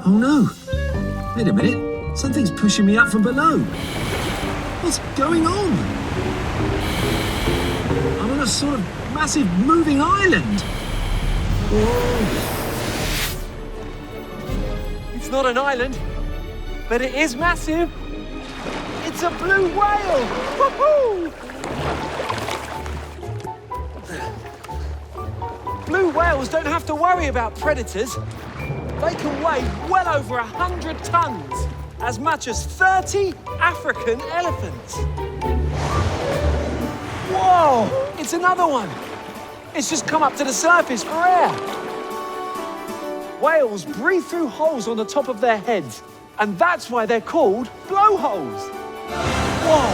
Oh no! Wait a minute, something's pushing me up from below. What's going on? I'm on a sort of massive moving island. Whoa. It's not an island, but it is massive. It's a blue whale! Woohoo! Blue whales don't have to worry about predators. They can weigh well over 100 tons, as much as 30 African elephants. Whoa! It's another one. It's just come up to the surface for air. Whales breathe through holes on the top of their heads, and that's why they're called blowholes. Whoa!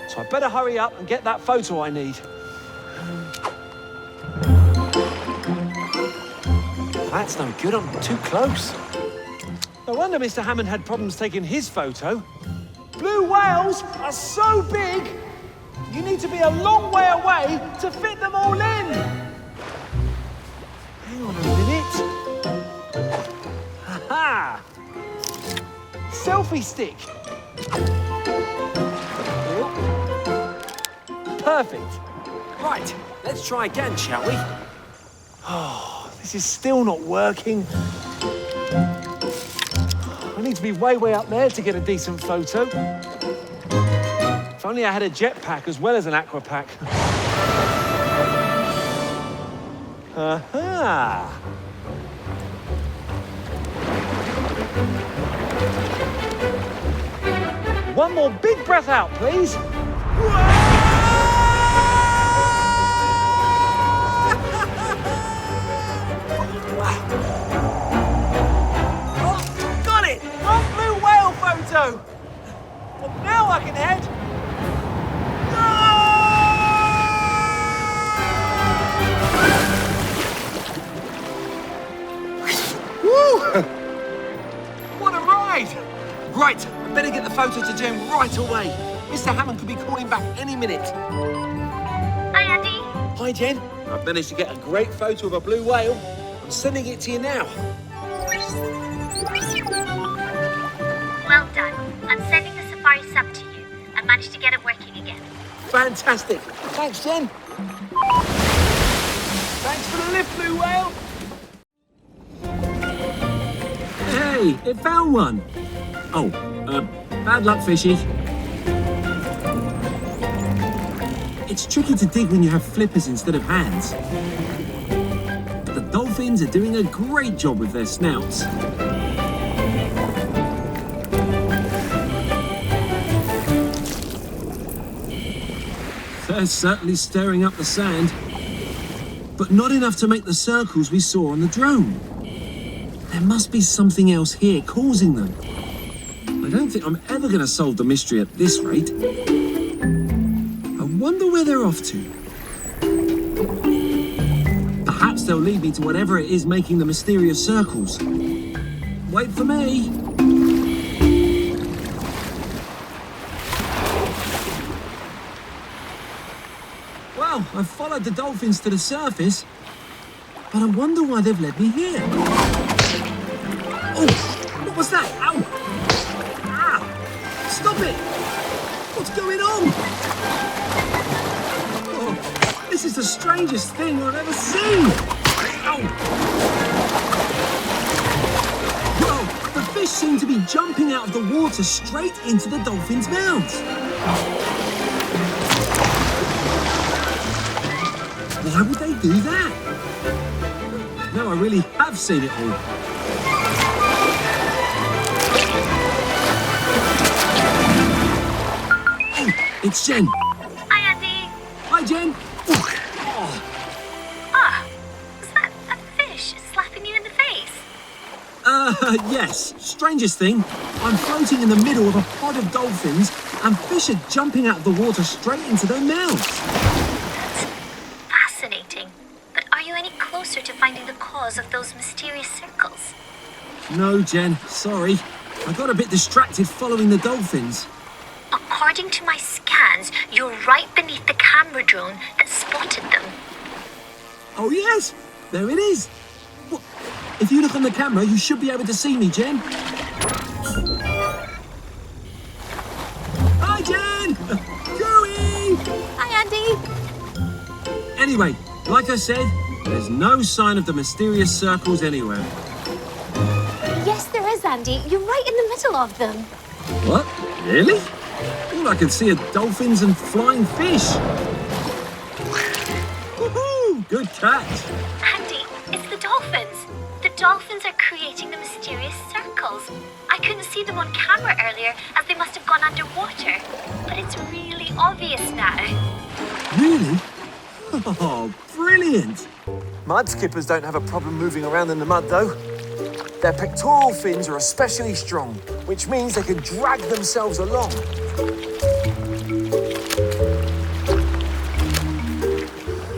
So I better hurry up and get that photo I need. That's no good, I'm too close. No wonder Mr. Hammond had problems taking his photo. Blue whales are so big, you need to be a long way away to fit them all in. Hang on a minute. Ha-ha! Selfie stick. Perfect. Right, let's try again, shall we? Oh, this is still not working. I need to be way up there to get a decent photo. If only I had a jetpack as well as an aqua pack. Aha! One more big breath out, please. Oh, got it! One blue whale photo! Well, now I can head. Woo! What a ride! Right, I better get the photo to Jen right away. Mr. Hammond could be calling back any minute. Hi, Andy. Hi, Jen. I've managed to get a great photo of a blue whale. I'm sending it to you now. Well done. I'm sending the Safari sub to you. I managed to get it working again. Fantastic. Thanks, Jen. Thanks for the lift, blue whale. Hey, it found one. Oh, bad luck, fishy. It's tricky to dig when you have flippers instead of hands. But the dolphins are doing a great job with their snouts. They're certainly stirring up the sand, but not enough to make the circles we saw on the drone. There must be something else here causing them. I don't think I'm ever going to solve the mystery at this rate. I wonder where they're off to. Perhaps they'll lead me to whatever it is making the mysterious circles. Wait for me. Well, I've followed the dolphins to the surface, but I wonder why they've led me here. Oh, what was that? Ow! Ah! Stop it! What's going on? Oh, this is the strangest thing I've ever seen! Ow! Well, the fish seem to be jumping out of the water straight into the dolphins' mouths. Why would they do that? No, I really have seen it all. Oh, it's Jen. Hi, Andy. Hi, Jen. Oh. Ah, was that a fish slapping you in the face? Yes. Strangest thing, I'm floating in the middle of a pod of dolphins and fish are jumping out of the water straight into their mouths. Fascinating. But are you any closer to finding the cause of those mysterious circles? No, Jen. Sorry. I got a bit distracted following the dolphins. According to my scans, you're right beneath the camera drone that spotted them. Oh, yes. There it is. If you look on the camera, you should be able to see me, Jen. Hi, Jen! Gooey! Hi, Andy. Anyway, like I said, there's no sign of the mysterious circles anywhere. Yes, there is, Andy. You're right in the middle of them. What? Really? All I can see are dolphins and flying fish. Woohoo! Good catch. Andy, it's the dolphins. The dolphins are creating the mysterious circles. I couldn't see them on camera earlier as they must have gone underwater. But it's really obvious now. Really? Oh, brilliant. Mudskippers don't have a problem moving around in the mud, though. Their pectoral fins are especially strong, which means they can drag themselves along.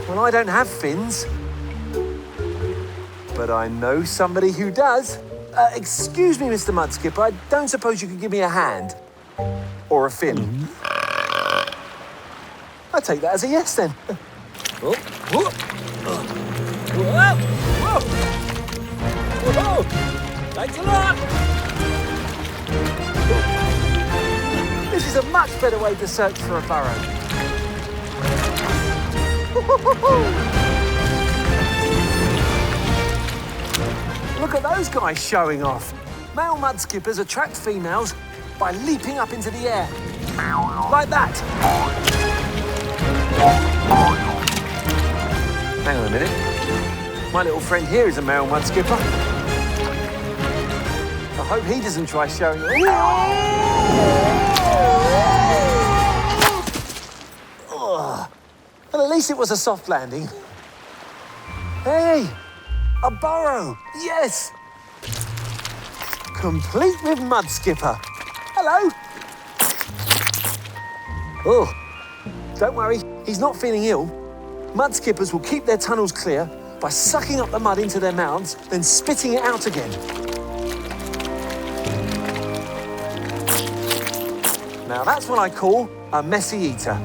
Well, I don't have fins, but I know somebody who does. Excuse me, Mr. Mudskipper, I don't suppose you could give me a hand? Or a fin? I take that as a yes, then. Oh, whoa. Whoa. Whoa. Whoa. Thanks a lot. This is a much better way to search for a burrow. Look at those guys showing off. Male mudskippers attract females by leaping up into the air. Like that. Hang on a minute. My little friend here is a male mudskipper. I hope he doesn't try showing off. Well, at least it was a soft landing. Hey, a burrow, yes. Complete with Mudskipper. Hello. Oh, don't worry, he's not feeling ill. Mudskippers will keep their tunnels clear by sucking up the mud into their mouths, then spitting it out again. Now that's what I call a messy eater.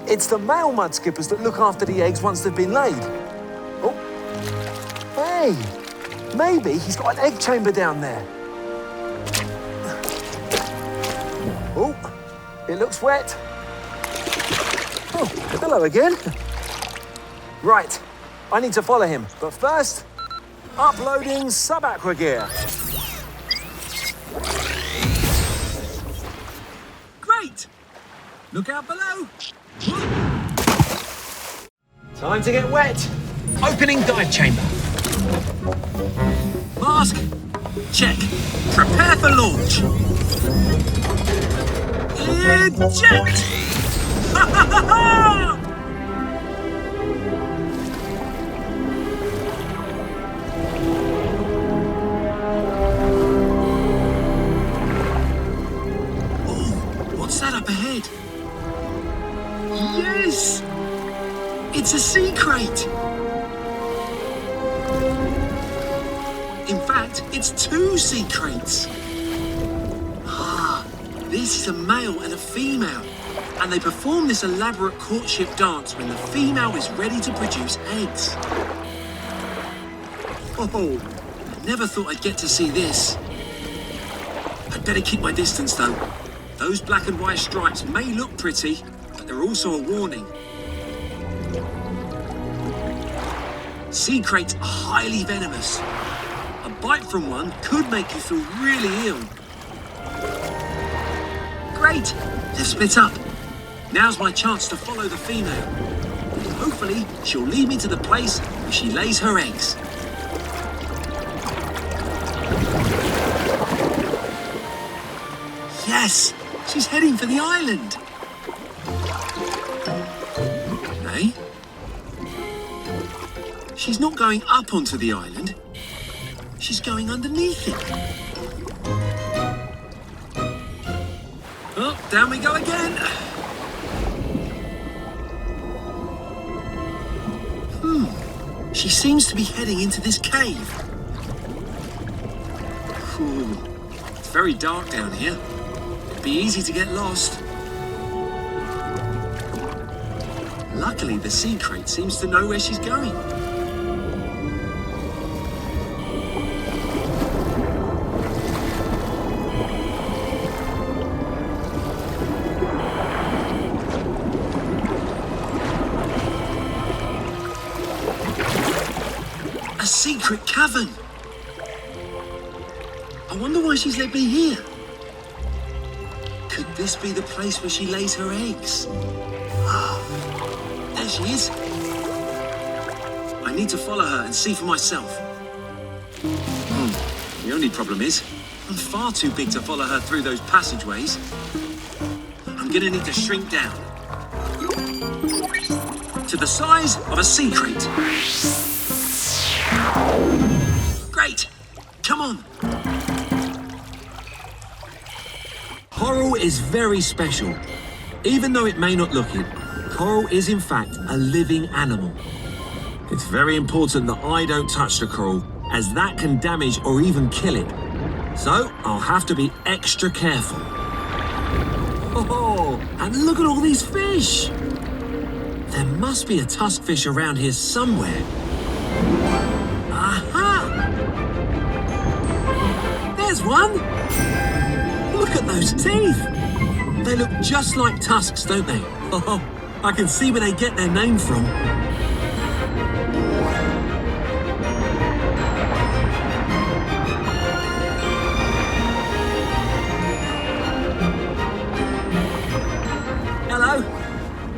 It's the male mudskippers that look after the eggs once they've been laid. Oh, hey, maybe he's got an egg chamber down there. Oh, it looks wet. Oh, hello again. Right, I need to follow him, but first, uploading sub-aqua gear. Great! Look out below. Time to get wet. Opening dive chamber. Mask. Check. Prepare for launch. Eject! Ha ha ha ha! Oh, what's that up ahead? Yes! It's a sea krait! In fact, it's two sea kraits. Ah, this is a male and a female. And they perform this elaborate courtship dance when the female is ready to produce eggs. Oh, I never thought I'd get to see this. I'd better keep my distance though. Those black and white stripes may look pretty, but they're also a warning. Sea kraits are highly venomous. A bite from one could make you feel really ill. Great, they've split up. Now's my chance to follow the female. Hopefully, she'll lead me to the place where she lays her eggs. Yes, she's heading for the island. Hey? She's not going up onto the island. She's going underneath it. Oh, down we go again. She seems to be heading into this cave. Ooh, it's very dark down here. It'd be easy to get lost. Luckily, the sea krait seems to know where she's going. A secret cavern. I wonder why she's led me here. Could this be the place where she lays her eggs? Ah, there she is. I need to follow her and see for myself. The only problem is, I'm far too big to follow her through those passageways. I'm gonna need to shrink down. To the size of a sea crate. Great! Come on! Coral is very special. Even though it may not look it, coral is in fact a living animal. It's very important that I don't touch the coral, as that can damage or even kill it. So I'll have to be extra careful. Oh, and look at all these fish! There must be a tusk fish around here somewhere. Aha! There's one! Look at those teeth! They look just like tusks, don't they? Oh, I can see where they get their name from. Hello.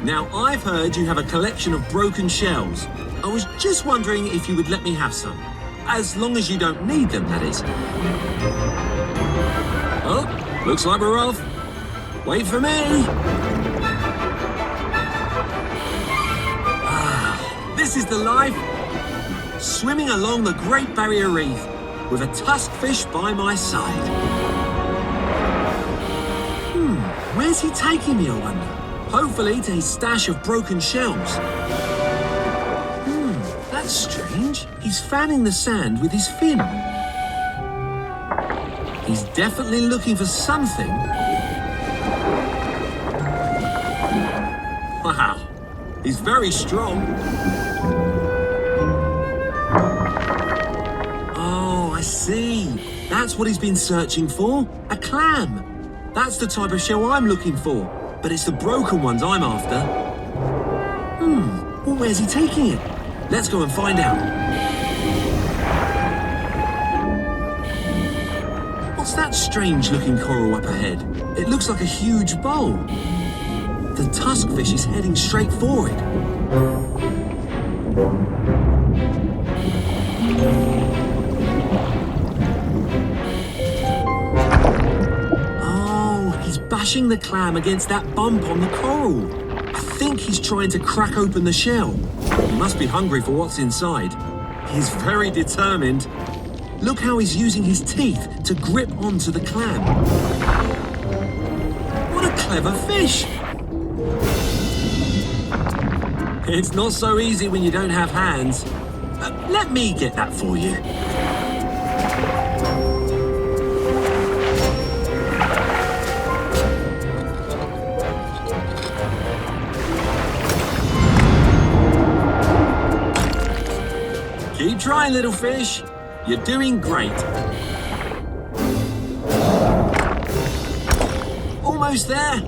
Now, I've heard you have a collection of broken shells. I was just wondering if you would let me have some. As long as you don't need them, that is. Oh, looks like we're off. Wait for me. Ah, this is the life. Swimming along the Great Barrier Reef with a tusk fish by my side. Where's he taking me, I wonder? Hopefully to his stash of broken shells. That's strange. He's fanning the sand with his fin. He's definitely looking for something. Wow, he's very strong. Oh, I see. That's what he's been searching for. A clam. That's the type of shell I'm looking for. But it's the broken ones I'm after. Well, where's he taking it? Let's go and find out. What's that strange-looking coral up ahead? It looks like a huge bowl. The tusk fish is heading straight for it. Oh, he's bashing the clam against that bump on the coral. I think he's trying to crack open the shell. He must be hungry for what's inside. He's very determined. Look how he's using his teeth to grip onto the clam. What a clever fish! It's not so easy when you don't have hands. Let me get that for you. Keep trying, little fish. You're doing great. Almost there.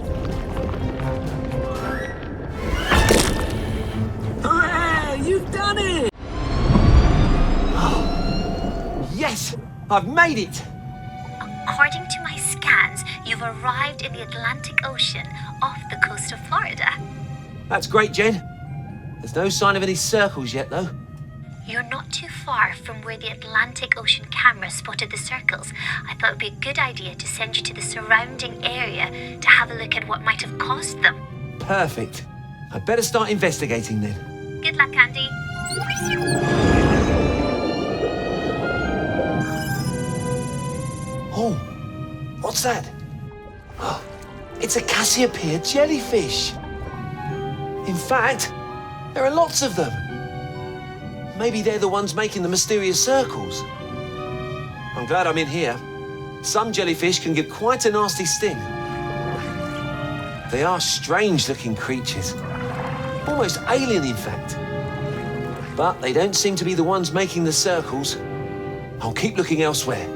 Hooray! You've done it! Yes! I've made it! According to my scans, you've arrived in the Atlantic Ocean off the coast of Florida. That's great, Jen. There's no sign of any circles yet, though. You're not too far from where the Atlantic Ocean camera spotted the circles. I thought it would be a good idea to send you to the surrounding area to have a look at what might have caused them. Perfect. I'd better start investigating then. Good luck, Andy. Oh, what's that? Oh, it's a Cassiopeia jellyfish. In fact, there are lots of them. Maybe they're the ones making the mysterious circles. I'm glad I'm in here. Some jellyfish can give quite a nasty sting. They are strange-looking creatures. Almost alien, in fact. But they don't seem to be the ones making the circles. I'll keep looking elsewhere.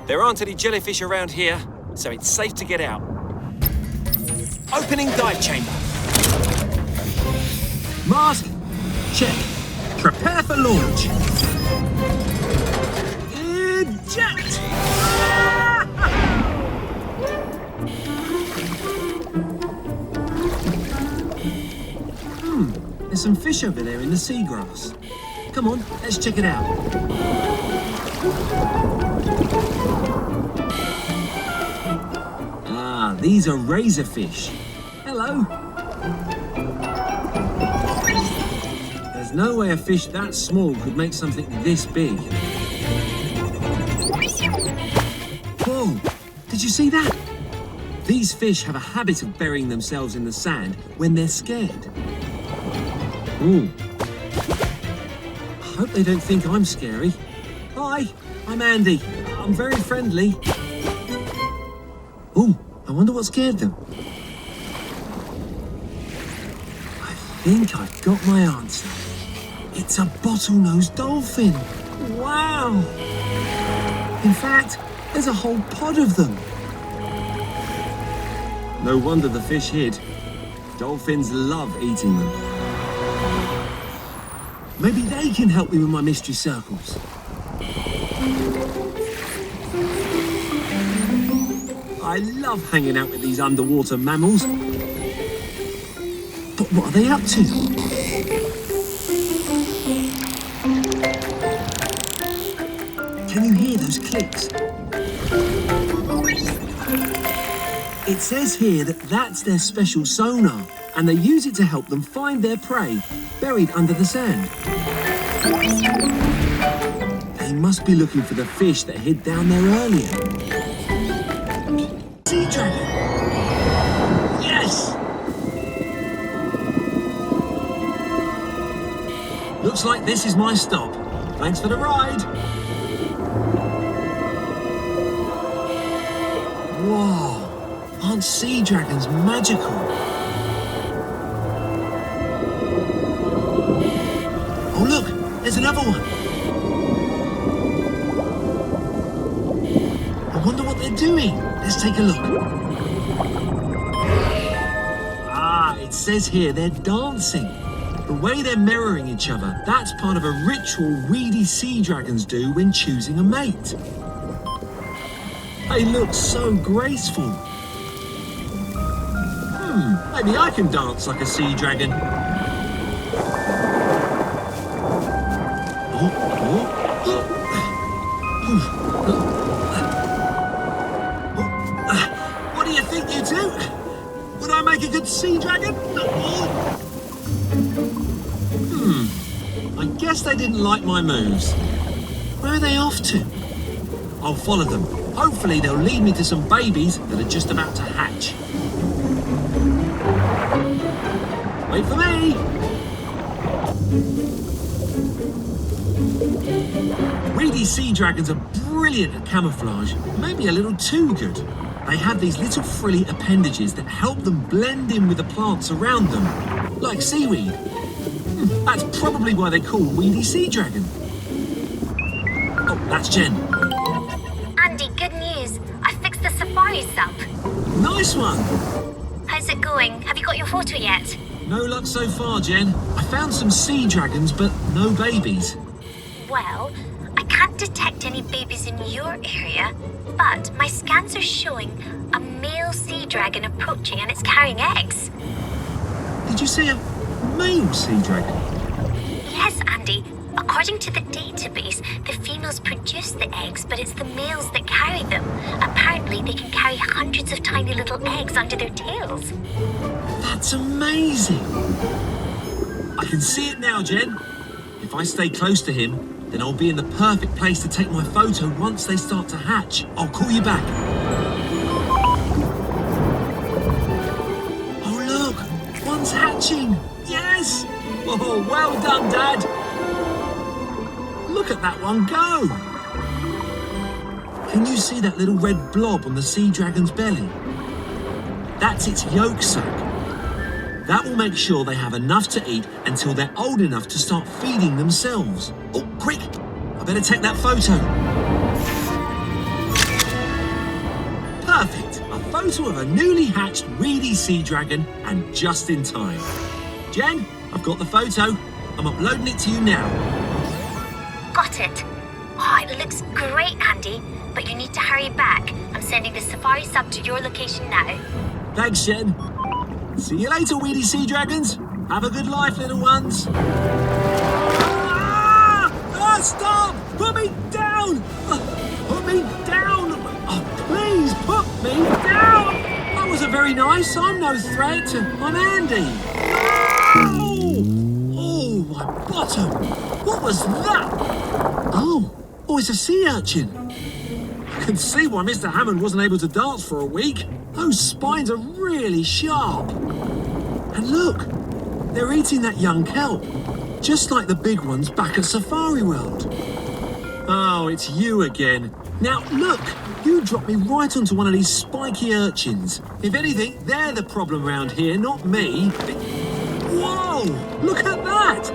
There aren't any jellyfish around here, so it's safe to get out. Opening dive chamber. Mask, check. Prepare for launch. Eject! There's some fish over there in the seagrass. Come on, let's check it out. Ah, these are razorfish. Hello. There's no way a fish that small could make something this big. Whoa, did you see that? These fish have a habit of burying themselves in the sand when they're scared. Ooh. I hope they don't think I'm scary. Hi, I'm Andy. I'm very friendly. Ooh, I wonder what scared them. I think I've got my answer. It's a bottlenose dolphin. Wow! In fact, there's a whole pod of them. No wonder the fish hid. Dolphins love eating them. Maybe they can help me with my mystery circles. I love hanging out with these underwater mammals. But what are they up to? Can you hear those clicks? It says here that that's their special sonar, and they use it to help them find their prey buried under the sand. They must be looking for the fish that hid down there earlier. Sea dragon! Yes! Looks like this is my stop. Thanks for the ride. Whoa! Aren't sea dragons magical? Oh look, there's another one. I wonder what they're doing. Let's take a look. Ah, it says here they're dancing. The way they're mirroring each other, that's part of a ritual weedy sea dragons do when choosing a mate. They look so graceful. Maybe I can dance like a sea dragon. What do you think, you two? Would I make a good sea dragon? I guess they didn't like my moves. Where are they off to? I'll follow them. Hopefully they'll lead me to some babies that are just about to hatch. Wait for me! Weedy sea dragons are brilliant at camouflage, maybe a little too good. They have these little frilly appendages that help them blend in with the plants around them, like seaweed. That's probably why they're called Weedy sea dragon. Oh, that's Jen. Andy, good news. I fixed the safari sub. Nice one! How's it going? Have you got your photo yet? No luck so far, Jen. I found some sea dragons, but no babies. Well, I can't detect any babies in your area, but my scans are showing a male sea dragon approaching and it's carrying eggs. Did you say a male sea dragon? Yes, Andy. According to the database, the females produce the eggs, but it's the males that carry them. Apparently, they can carry hundreds of tiny little eggs under their tails. That's amazing! I can see it now, Jen. If I stay close to him, then I'll be in the perfect place to take my photo once they start to hatch. I'll call you back. Oh, look! One's hatching! Yes! Oh, well done, Dad! Look at that one go! Can you see that little red blob on the sea dragon's belly? That's its yolk sac. That will make sure they have enough to eat until they're old enough to start feeding themselves. Oh, quick! I better take that photo. Perfect! I photo of a newly hatched Weedy sea dragon, and just in time. Jen, I've got the photo. I'm uploading it to you now. Got it. Oh, it looks great, Andy, but you need to hurry back. I'm sending the safari sub to your location now. Thanks, Jen. See you later, Weedy sea dragons. Have a good life, little ones. Ah, stop! Put me down! Put me down! Oh, please, put me down! That wasn't very nice. I'm no threat. I'm Andy. Oh, my bottom. What was that? Oh, it's a sea urchin. I can see why Mr. Hammond wasn't able to dance for a week. Those spines are really sharp. And look, they're eating that young kelp, just like the big ones back at Safari World. Oh, it's you again. Now, look, you dropped me right onto one of these spiky urchins. If anything, they're the problem around here, not me. Whoa, look at that!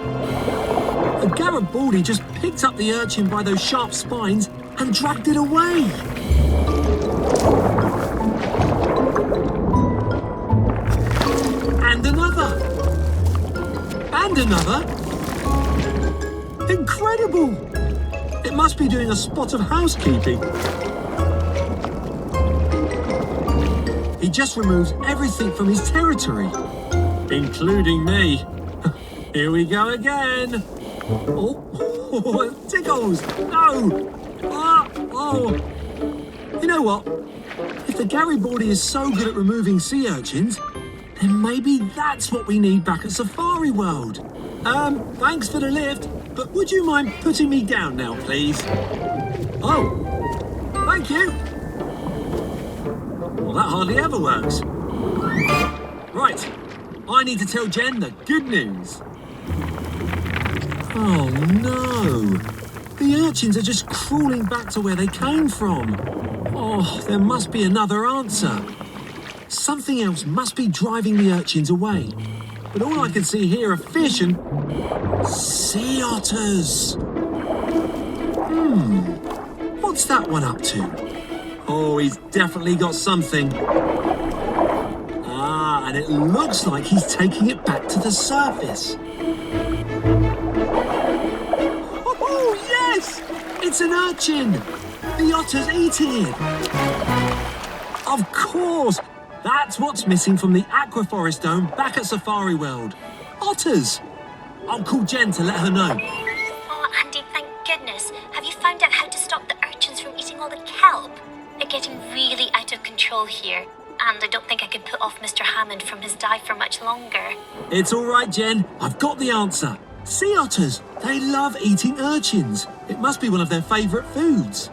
The Garibaldi just picked up the urchin by those sharp spines and dragged it away. And another. And another. Incredible! It must be doing a spot of housekeeping. He just removes everything from his territory, including me. Here we go again. Oh, it tickles. No. Oh. You know what? If the Garibaldi is so good at removing sea urchins, then maybe that's what we need back at Safari World. Thanks for the lift, but would you mind putting me down now, please? Oh, thank you. Well, that hardly ever works. Right, I need to tell Jen the good news. Oh no, the urchins are just crawling back to where they came from. Oh, there must be another answer. Something else must be driving the urchins away. But all I can see here are fish and sea otters. What's that one up to? Oh, he's definitely got something. Ah, and it looks like he's taking it back to the surface. Oh, yes! It's an urchin! The otter's eating it! Of course! That's what's missing from the Aquaforest Dome back at Safari World. Otters! I'll call Jen to let her know. Oh, Andy, thank goodness. Have you found out how to stop the urchins from eating all the kelp? They're getting really out of control here. And I don't think I can put off Mr. Hammond from his dive for much longer. It's all right, Jen. I've got the answer. Sea otters. They love eating urchins. It must be one of their favourite foods.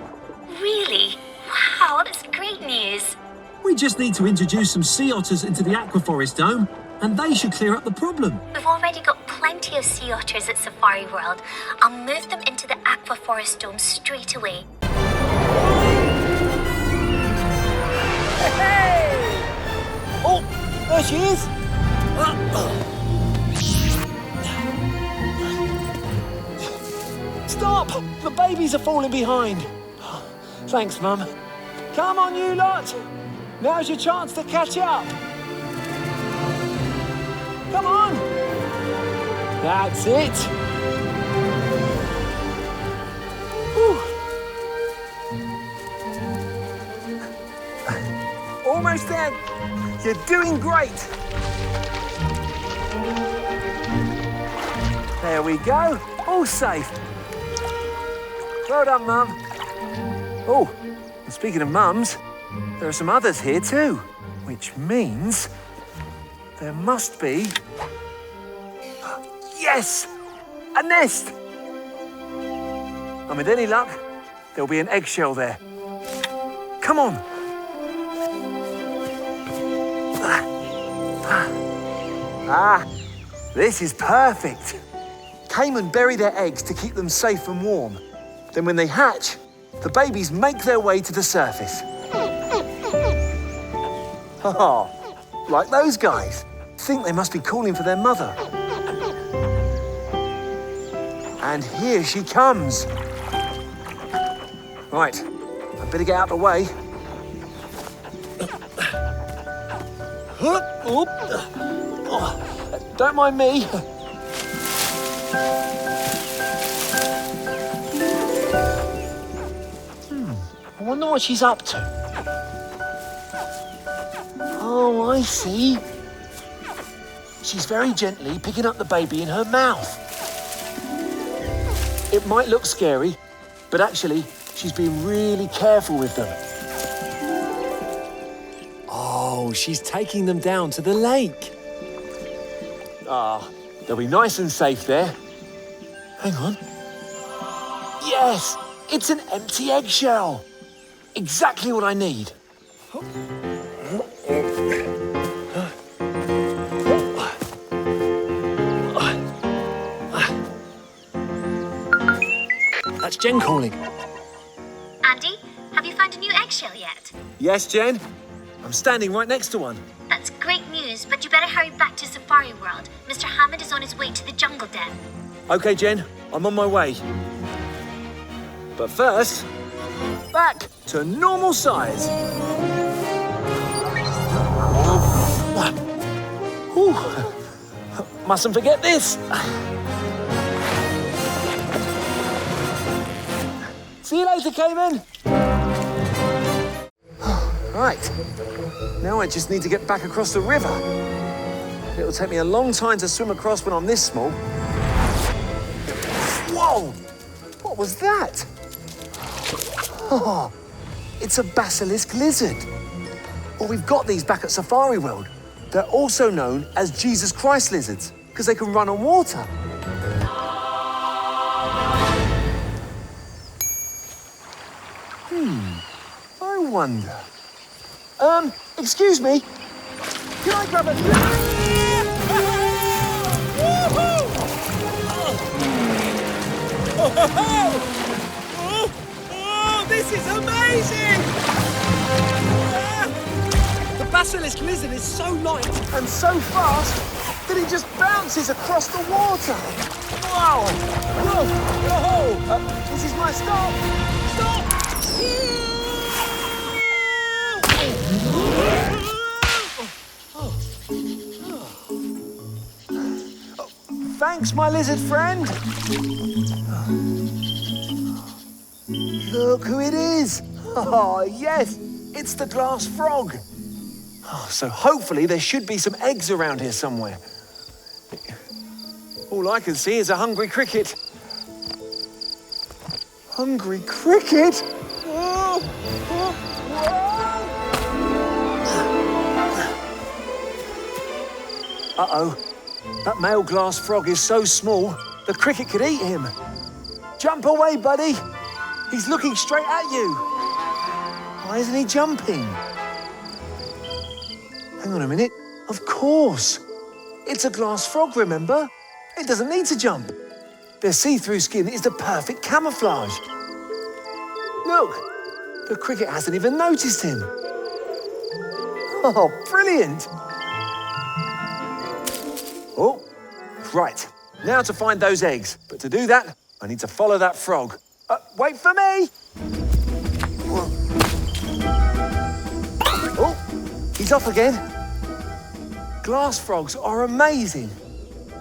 Really? Wow, that's great news. We just need to introduce some sea otters into the Aquaforest Dome, and they should clear up the problem. We've already got plenty of sea otters at Safari World. I'll move them into the Aquaforest Dome straight away. Hey! Oh, there she is. Stop! The babies are falling behind. Thanks, Mum. Come on, you lot. Now's your chance to catch up. Come on. That's it. Whew. Almost there. You're doing great. There we go. All safe. Well done, Mum. Oh, and speaking of mums, there are some others here too, which means there must be... Yes! A nest! And with any luck, there'll be an eggshell there. Come on! Ah, this is perfect. Cayman bury their eggs to keep them safe and warm. Then when they hatch, the babies make their way to the surface. Oh, like those guys. Think they must be calling for their mother. And here she comes. Right, I better get out of the way. Don't mind me. I wonder what she's up to. Oh, I see. She's very gently picking up the baby in her mouth. It might look scary, but actually, she's being really careful with them. Oh, she's taking them down to the lake. They'll be nice and safe there. Hang on. Yes, it's an empty eggshell. Exactly what I need. That's Jen calling. Andy, have you found a new eggshell yet? Yes, Jen. I'm standing right next to one. That's great news, but you better hurry back to Safari World. Mr. Hammond is on his way to the jungle den. Okay, Jen, I'm on my way. But first, back to normal size. Whew. Mustn't forget this. See you later, Cayman. Right, now I just need to get back across the river. It'll take me a long time to swim across when I'm this small. Whoa! What was that? Oh, it's a basilisk lizard. Well, we've got these back at Safari World. They're also known as Jesus Christ lizards because they can run on water. I wonder. Excuse me. Can I grab a... Oh, this is amazing! The basilisk lizard is so light and so fast that he just bounces across the water. Wow! Whoa! Whoa! This is my stop! Stop! Thanks, my lizard friend. Look who it is. Oh, yes, it's the glass frog. Oh, so hopefully there should be some eggs around here somewhere. All I can see is a hungry cricket. Hungry cricket? Oh, oh, whoa. Uh-oh. That male glass frog is so small, the cricket could eat him. Jump away, buddy. He's looking straight at you. Why isn't he jumping? Hang on a minute. Of course. It's a glass frog, remember? It doesn't need to jump. Their see-through skin is the perfect camouflage. Look, the cricket hasn't even noticed him. Oh, brilliant. Oh, right. Now to find those eggs. But to do that, I need to follow that frog. Wait for me! Oh, he's off again. Glass frogs are amazing.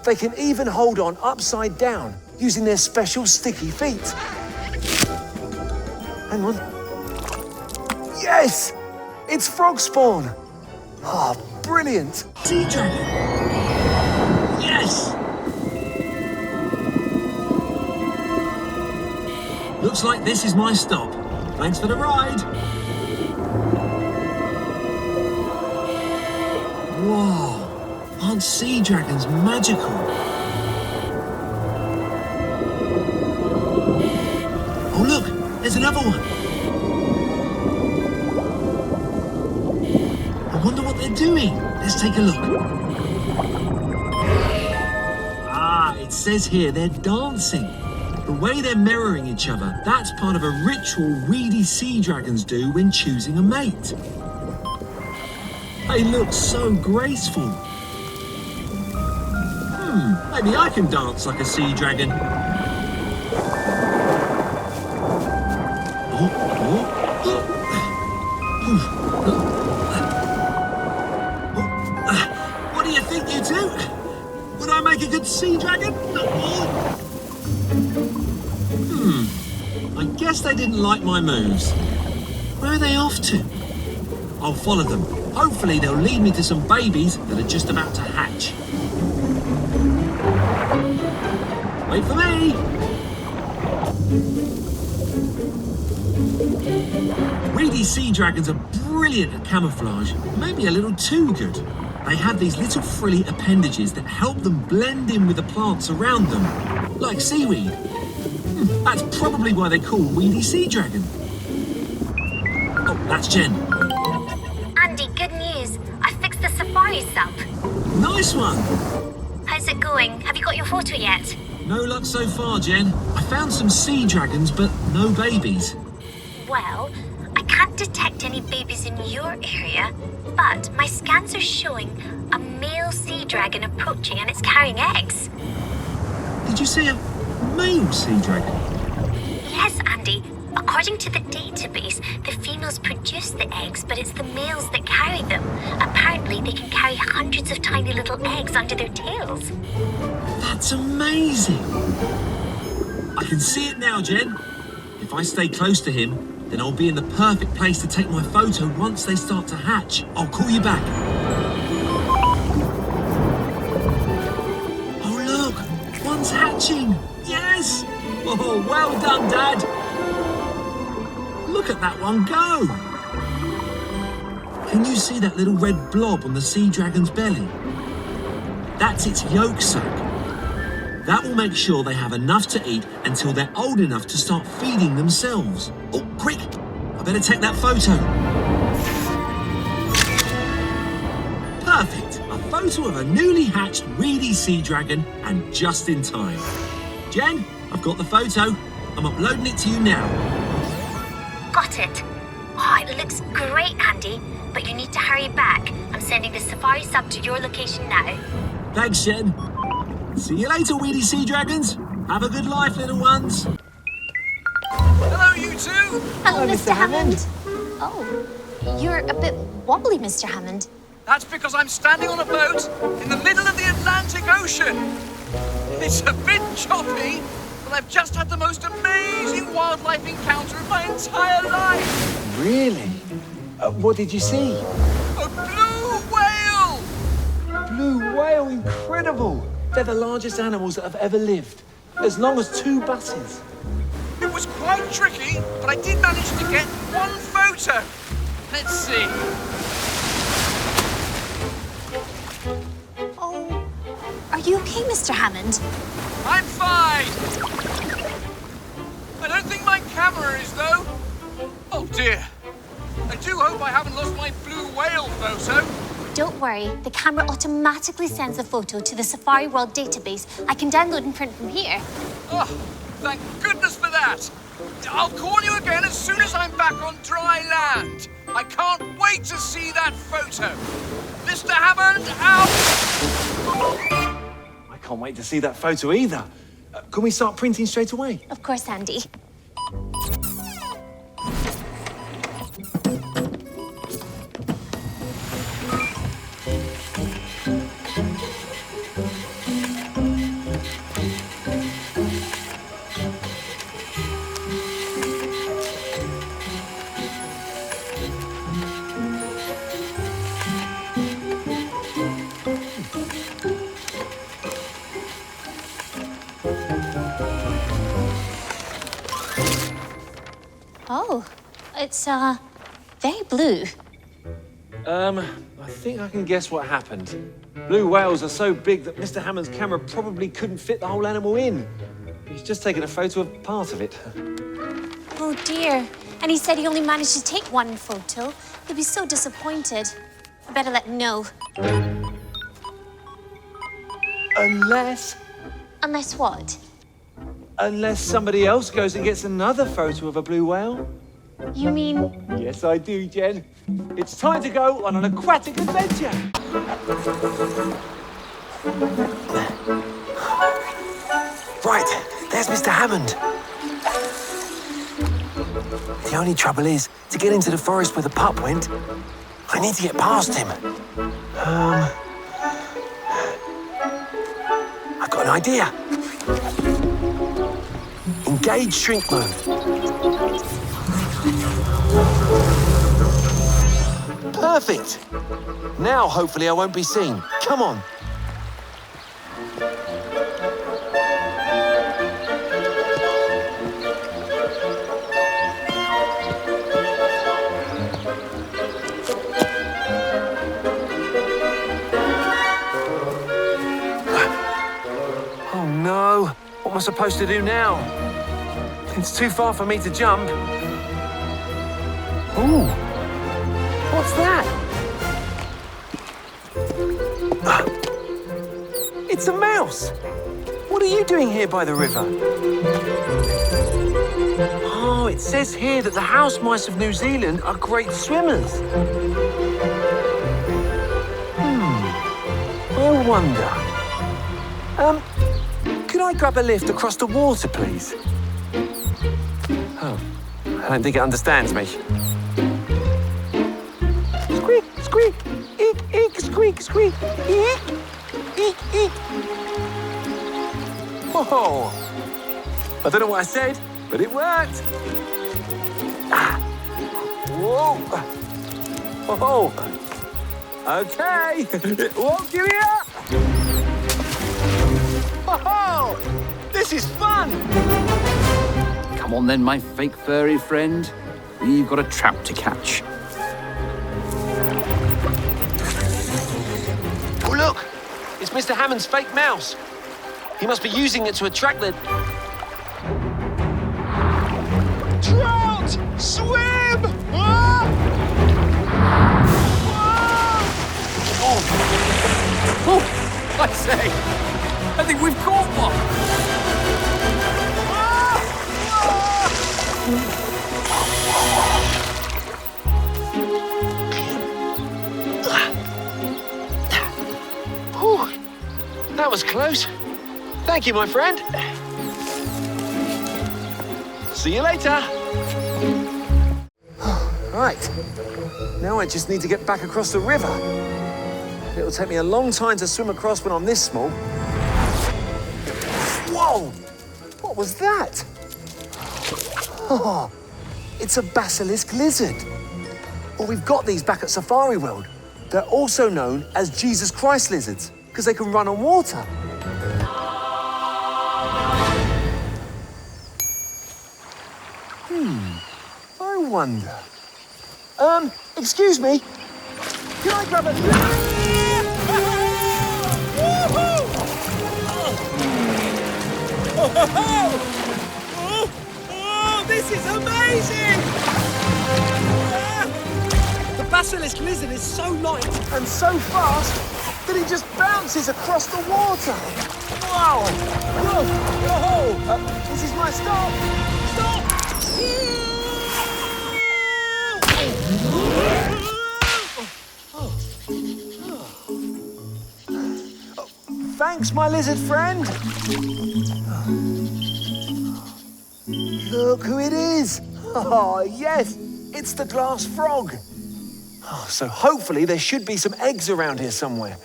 They can even hold on upside down using their special sticky feet. Hang on. Yes! It's frog spawn. Ah, brilliant. Sea dragon. Yes! Looks like this is my stop. Thanks for the ride. Whoa, aren't sea dragons magical? Oh look, there's another one. I wonder what they're doing. Let's take a look. Ah, it says here they're dancing. The way they're mirroring each other, that's part of a ritual weedy sea dragons do when choosing a mate. They look so graceful. Maybe I can dance like a sea dragon. sea dragon. I guess they didn't like my moves. Where are they off to? I'll follow them. Hopefully they'll lead me to some babies that are just about to hatch. Wait for me! Weedy sea dragons are brilliant at camouflage, maybe a little too good. They have these little frilly appendages that help them blend in with the plants around them, like seaweed. That's probably why they're called Weedy sea dragon. Oh, that's Jen. Andy, good news. I fixed the safari sub. Nice one! How's it going? Have you got your photo yet? No luck so far, Jen. I found some sea dragons, but no babies. Well, I can't detect any babies in your area, but my scans are showing a male sea dragon approaching and it's carrying eggs. Did you say a male sea dragon? Yes, Andy. According to the database, the females produce the eggs, but it's the males that carry them. Apparently, they can carry hundreds of tiny little eggs under their tails. That's amazing! I can see it now, Jen. If I stay close to him, then I'll be in the perfect place to take my photo once they start to hatch. I'll call you back. Oh, look! One's hatching! Yes! Oh, well done, Dad! Look at that one go! Can you see that little red blob on the sea dragon's belly? That's its yolk sac. That will make sure they have enough to eat until they're old enough to start feeding themselves. Oh, quick! I better take that photo. Perfect! A photo of a newly hatched Weedy sea dragon, and just in time. Jen, I've got the photo. I'm uploading it to you now. Got it. Oh, it looks great, Andy, but you need to hurry back. I'm sending the safari sub to your location now. Thanks, Jen. See you later, Weedy sea dragons. Have a good life, little ones. Hello, you two. Hello, Mr. Hammond. Oh, you're a bit wobbly, Mr. Hammond. That's because I'm standing on a boat in the middle of the Atlantic Ocean. It's a bit choppy, but I've just had the most amazing wildlife encounter of my entire life. Really? What did you see? A blue whale! Blue whale, incredible! They're the largest animals that have ever lived. As long as 2 buses. It was quite tricky, but I did manage to get one photo. Let's see. Oh, are you okay, Mr. Hammond? I'm fine. I don't think my camera is, though. Oh, dear. I do hope I haven't lost my blue whale photo. Don't worry, the camera automatically sends the photo to the Safari World database. I can download and print from here. Oh, thank goodness for that. I'll call you again as soon as I'm back on dry land. I can't wait to see that photo. Mr. Hammond, out! I can't wait to see that photo either. Can we start printing straight away? Of course, Andy. Oh, it's, very blue. I think I can guess what happened. Blue whales are so big that Mr. Hammond's camera probably couldn't fit the whole animal in. He's just taken a photo of part of it. Oh, dear. And he said he only managed to take one photo. He'll be so disappointed. I better let him know. Unless what? Unless somebody else goes and gets another photo of a blue whale. You mean... Yes, I do, Jen. It's time to go on an aquatic adventure. Right, there's Mr. Hammond. The only trouble is, to get into the forest where the pup went, I need to get past him. I've got An idea. Engage shrink mode. Perfect. Now, hopefully, I won't be seen. Come on. Oh, no. What am I supposed to do now? It's too far for me to jump. Ooh. What's that? It's a mouse! What are you doing here by the river? Oh, it says here that the house mice of New Zealand are great swimmers. I wonder. Could I grab a lift across the water, please? Oh, I don't think it understands me. Squeak, squeak, eek, eek, squeak, squeak, eek, eek, eek. Oh, I don't know what I said, but it worked. Ah. Whoa. Oh. Okay. Whoa, give me up. Oh, this is fun. Come on then, my fake furry friend. We've got a trout to catch. Oh, look! It's Mr. Hammond's fake mouse. He must be using it to attract the... Trout! Swim! Ah! Oh, I say, I think we've caught one. That was close. Thank you, my friend. See you later. Right. Now I just need to get back across the river. It'll take me a long time to swim across when I'm this small. Whoa! What was that? Oh, it's a basilisk lizard. Well, we've got these back at Safari World. They're also known as Jesus Christ lizards because they can run on water. I wonder. Excuse me. Can I grab a... Oh, this is amazing! The basilisk lizard is so light and so fast that he just bounces across the water. Wow! Whoa! Whoa! This is my stop! Stop! Thanks, my lizard friend. Look who it is. Oh, yes, it's the glass frog. Oh, so hopefully there should be some eggs around here somewhere.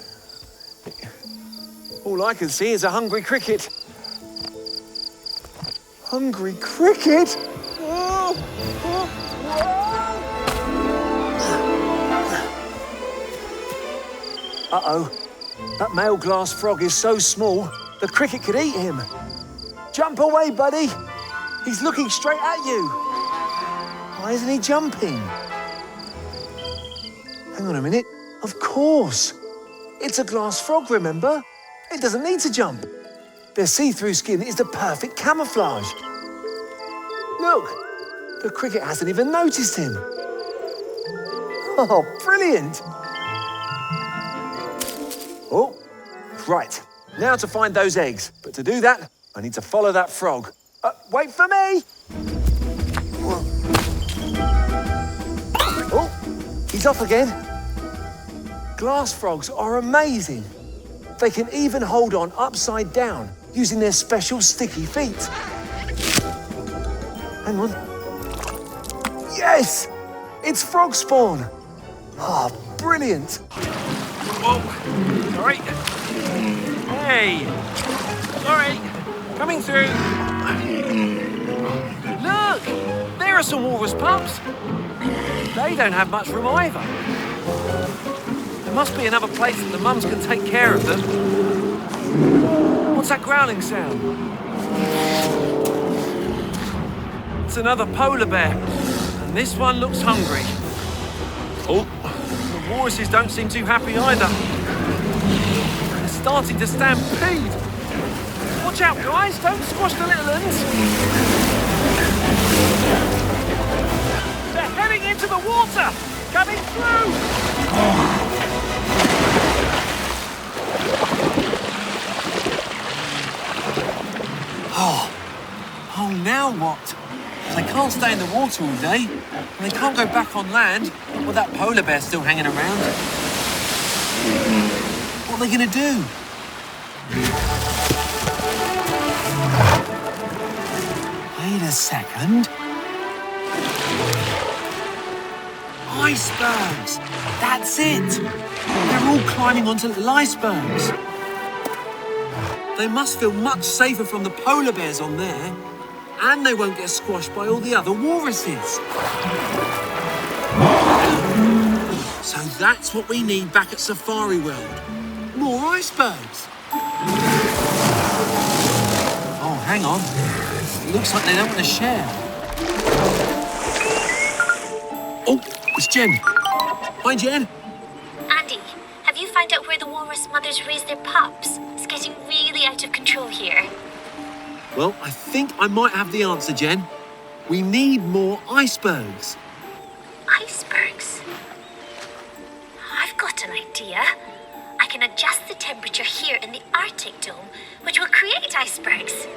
All I can see is a hungry cricket. Hungry cricket? Oh, oh, whoa. Uh-oh. That male glass frog is so small, the cricket could eat him. Jump away, buddy. He's looking straight at you. Why isn't he jumping? Hang on a minute. Of course. It's a glass frog, remember? It doesn't need to jump. Their see-through skin is the perfect camouflage. Look, the cricket hasn't even noticed him. Oh, brilliant. Oh, right. Now to find those eggs. But to do that, I need to follow that frog. Wait for me! Oh, he's off again. Glass frogs are amazing. They can even hold on upside down using their special sticky feet. Hang on. Yes! It's frog spawn. Ah, brilliant. Whoa, sorry. Hey, sorry, coming through. Look, there are some walrus pups. They don't have much room either. There must be another place that the mums can take care of them. What's that growling sound? It's another polar bear, and this one looks hungry. Oh, the walruses don't seem too happy either. They're starting to stampede. Watch out, guys, don't squash the little ones. They're heading into the water, coming through. Oh, now what? They can't stay in the water all day, and they can't go back on land with that polar bear still hanging around. What are they going to do? Wait a second. Icebergs! That's it! They're all climbing onto little icebergs. They must feel much safer from the polar bears on there, and they won't get squashed by all the other walruses. So that's what we need back at Safari World. More icebergs. Oh, hang on. It looks like they don't want to share. Oh, it's Jen. Hi, Jen. Andy, have you found out where the walrus mothers raise their pups? It's getting really out of control here. Well, I think I might have the answer, Jen. We need more icebergs. Icebergs? I've got an idea. I can adjust the temperature here in the Arctic dome, which will create icebergs.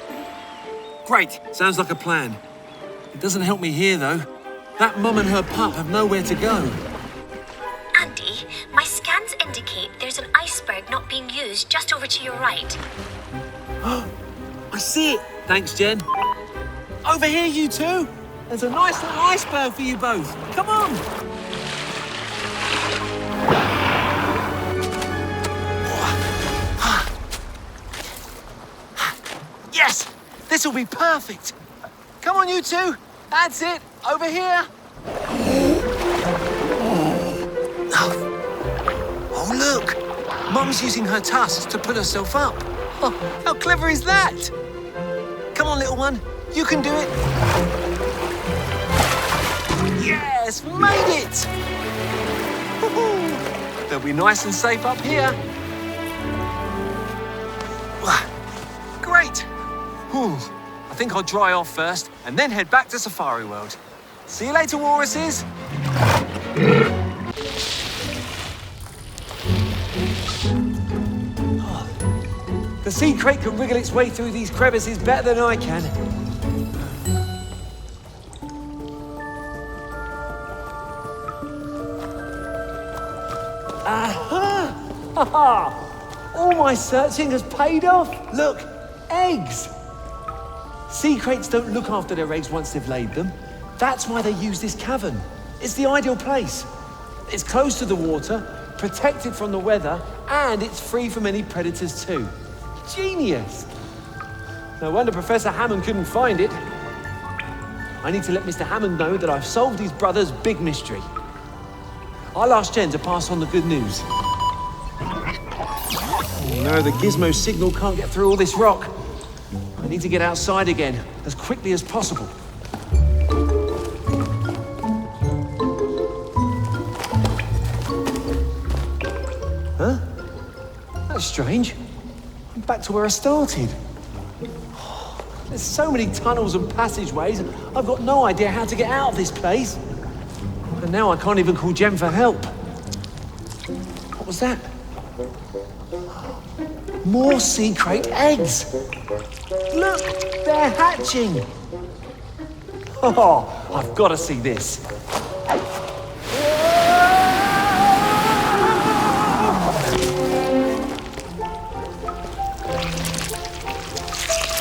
Great. Sounds like a plan. It doesn't help me here, though. That mum and her pup have nowhere to go. Andy, my scans indicate there's an iceberg not being used just over to your right. I see it. Thanks, Jen. Over here, you two. There's a nice little iceberg for you both. Come on. Yes! This will be perfect. Come on, you two. That's it. Over here. Oh, look. Mum's using her tusks to pull herself up. Oh, how clever is that? Come on, little one. You can do it. Yes, made it. Woohoo. They'll be nice and safe up here. Great. Whew. I think I'll dry off first and then head back to Safari World. See you later, walruses. The sea krait can wriggle its way through these crevices better than I can. Aha! Ha ha! All my searching has paid off. Look, eggs. Sea kraits don't look after their eggs once they've laid them. That's why they use this cavern. It's the ideal place. It's close to the water, protected from the weather, and it's free from any predators too. Genius! No wonder Professor Hammond couldn't find it. I need to let Mr. Hammond know that I've solved his brother's big mystery. I'll ask Jen to pass on the good news. Oh no, the gizmo signal can't get through all this rock. I need to get outside again as quickly as possible. Huh? That's strange. I'm back to where I started. There's so many tunnels and passageways, I've got no idea how to get out of this place. And now I can't even call Jen for help. What was that? More sea krait eggs. Look, they're hatching. Oh, I've got to see this.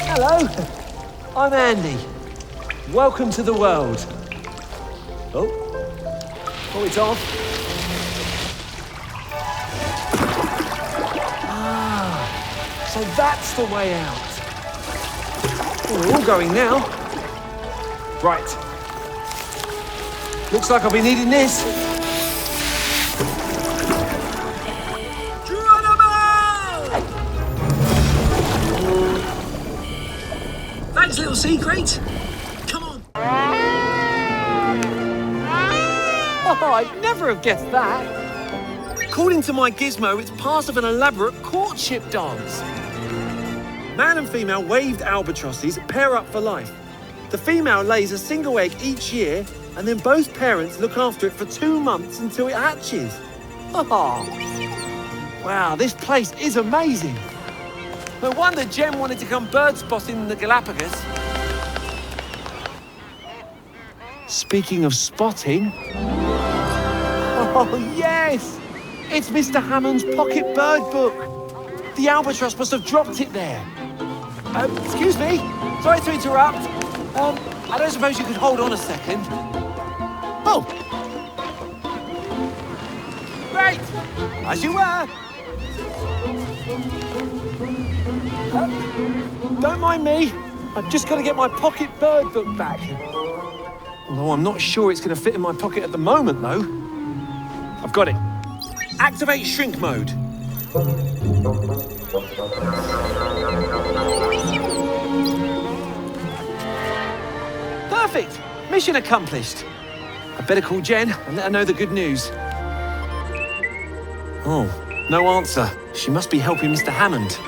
Hello, I'm Andy. Welcome to the world. Oh, it's off. So that's the way out. We're all going now. Right. Looks like I'll be needing this. Thanks, little sea krait. Come on. Oh, I'd never have guessed that. According to my gizmo, it's part of an elaborate courtship dance. Man and female waved albatrosses pair up for life. The female lays a single egg each year, and then both parents look after it for 2 months until it hatches. Oh, wow, this place is amazing. No wonder Jem wanted to come bird spotting in the Galapagos. Speaking of spotting... Oh, yes! It's Mr. Hammond's pocket bird book. The albatross must have dropped it there. Excuse me. Sorry to interrupt. I don't suppose you could hold on a second. Oh! Great! As you were. Don't mind me. I've just got to get my pocket bird book back. Although I'm not sure it's going to fit in my pocket at the moment, though. I've got it. Activate shrink mode. Perfect! Mission accomplished. I better call Jen and let her know the good news. Oh, no answer. She must be helping Mr. Hammond.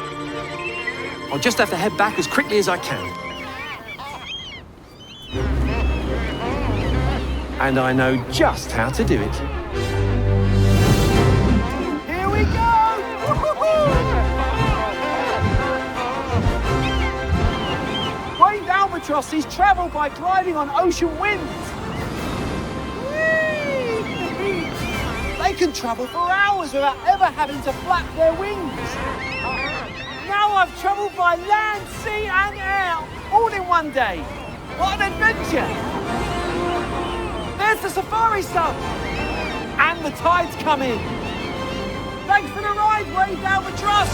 I'll just have to head back as quickly as I can. And I know just how to do it. Here we go! Waved albatrosses travel by gliding on ocean winds. Whee! They can travel for hours without ever having to flap their wings. Now I've travelled by land, sea and air, all in one day. What an adventure! There's the safari sub! And the tide's coming. Thanks for the ride, waved albatross!